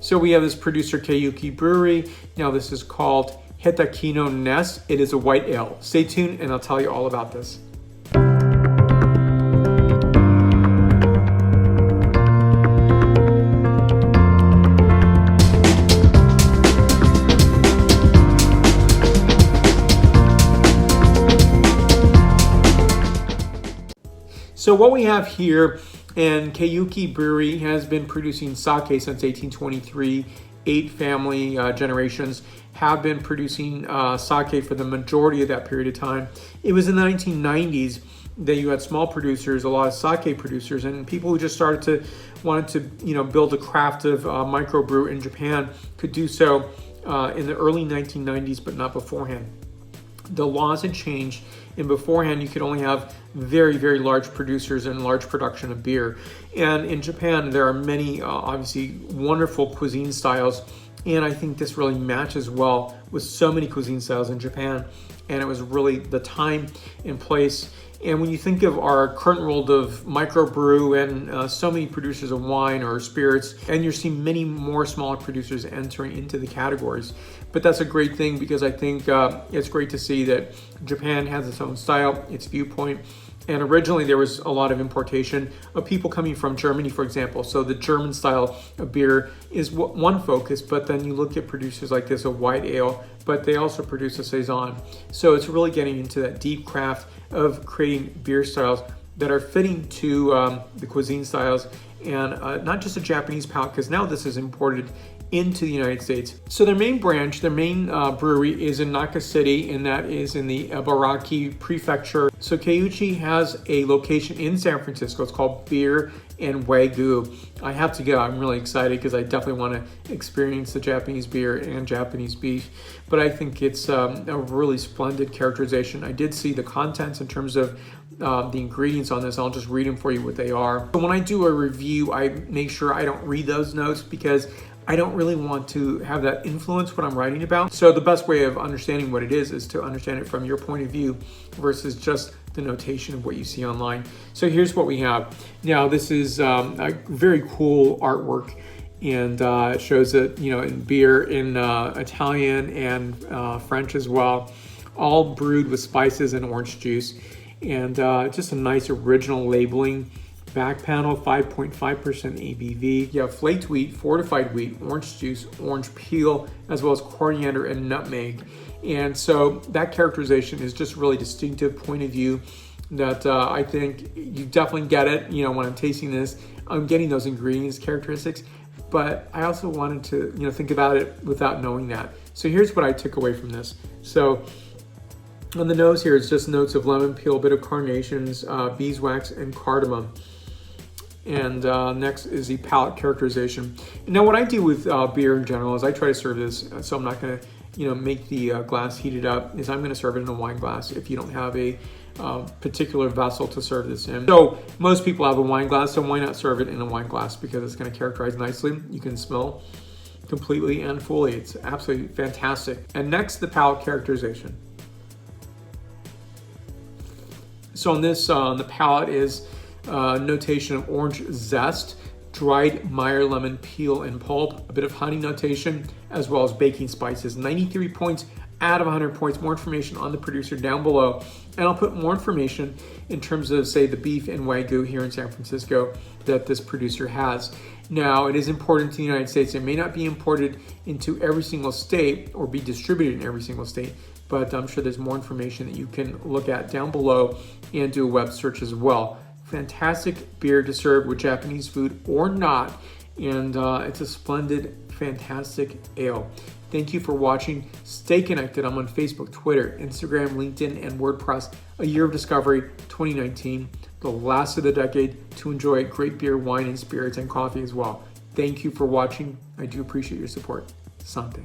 So we have this producer Keiuki Brewery. Now this is called Hitachino Nest. It is a white ale. Stay tuned and I'll tell you all about this. So what we have here, and Keiuki Brewery has been producing sake since 1823. 8 family generations have been producing sake for the majority of that period of time. It was in the 1990s that you had small producers, a lot of sake producers, and people who just wanted to build a craft of microbrew in Japan could do so in the early 1990s, but not beforehand. The laws had changed, and beforehand you could only have very, very large producers and large production of beer. And in Japan, there are many, obviously, wonderful cuisine styles, and I think this really matches well with so many cuisine styles in Japan. And it was really the time and place. And when you think of our current world of microbrew and so many producers of wine or spirits, and you're seeing many more smaller producers entering into the categories. But that's a great thing, because I think it's great to see that Japan has its own style, its viewpoint. And originally there was a lot of importation of people coming from Germany, for example. So the German style of beer is one focus, but then you look at producers like this, a white ale, but they also produce a saison. So it's really getting into that deep craft of creating beer styles that are fitting to the cuisine styles, and not just a Japanese palate, because now this is imported into the United States. So their main branch, their main brewery is in Naka City, and that is in the Ibaraki Prefecture. So Keiuchi has a location in San Francisco. It's called Beer and Wagyu. I have to go. I'm really excited because I definitely want to experience the Japanese beer and Japanese beef. But I think it's a really splendid characterization. I did see the contents in terms of the ingredients on this. I'll just read them for you what they are. So when I do a review, I make sure I don't read those notes, because I don't really want to have that influence what I'm writing about. So the best way of understanding what it is to understand it from your point of view versus just the notation of what you see online. So here's what we have. Now this is a very cool artwork, and it shows it, in beer, in Italian and French as well, all brewed with spices and orange juice, and just a nice original labeling. Back panel, 5.5% ABV. You have flaked wheat, fortified wheat, orange juice, orange peel, as well as coriander and nutmeg. And so that characterization is just really distinctive point of view that I think you definitely get it. When I'm tasting this, I'm getting those ingredients, characteristics, but I also wanted to, think about it without knowing that. So here's what I took away from this. So on the nose here, it's just notes of lemon peel, a bit of carnations, beeswax, and cardamom. And next is the palate characterization. Now, what I do with beer in general is I try to serve this, so I'm not going to, make the glass heated up, is I'm going to serve it in a wine glass if you don't have a particular vessel to serve this in. So most people have a wine glass, so why not serve it in a wine glass, because it's going to characterize nicely. You can smell completely and fully. It's absolutely fantastic. And next, the palate characterization. So on this, the palate is notation of orange zest, dried Meyer lemon peel and pulp, a bit of honey notation, as well as baking spices. 93 points out of 100 points. More information on the producer down below. And I'll put more information in terms of, say, the beef and Wagyu here in San Francisco that this producer has. Now, it is imported to the United States. It may not be imported into every single state or be distributed in every single state, but I'm sure there's more information that you can look at down below and do a web search as well. Fantastic beer to serve with Japanese food or not, and it's a splendid, fantastic ale. Thank you for watching. Stay connected. I'm on Facebook, Twitter, Instagram, LinkedIn, and WordPress. A year of discovery, 2019, the last of the decade, to enjoy great beer, wine, and spirits, and coffee as well. Thank you for watching. I do appreciate your support. Santé.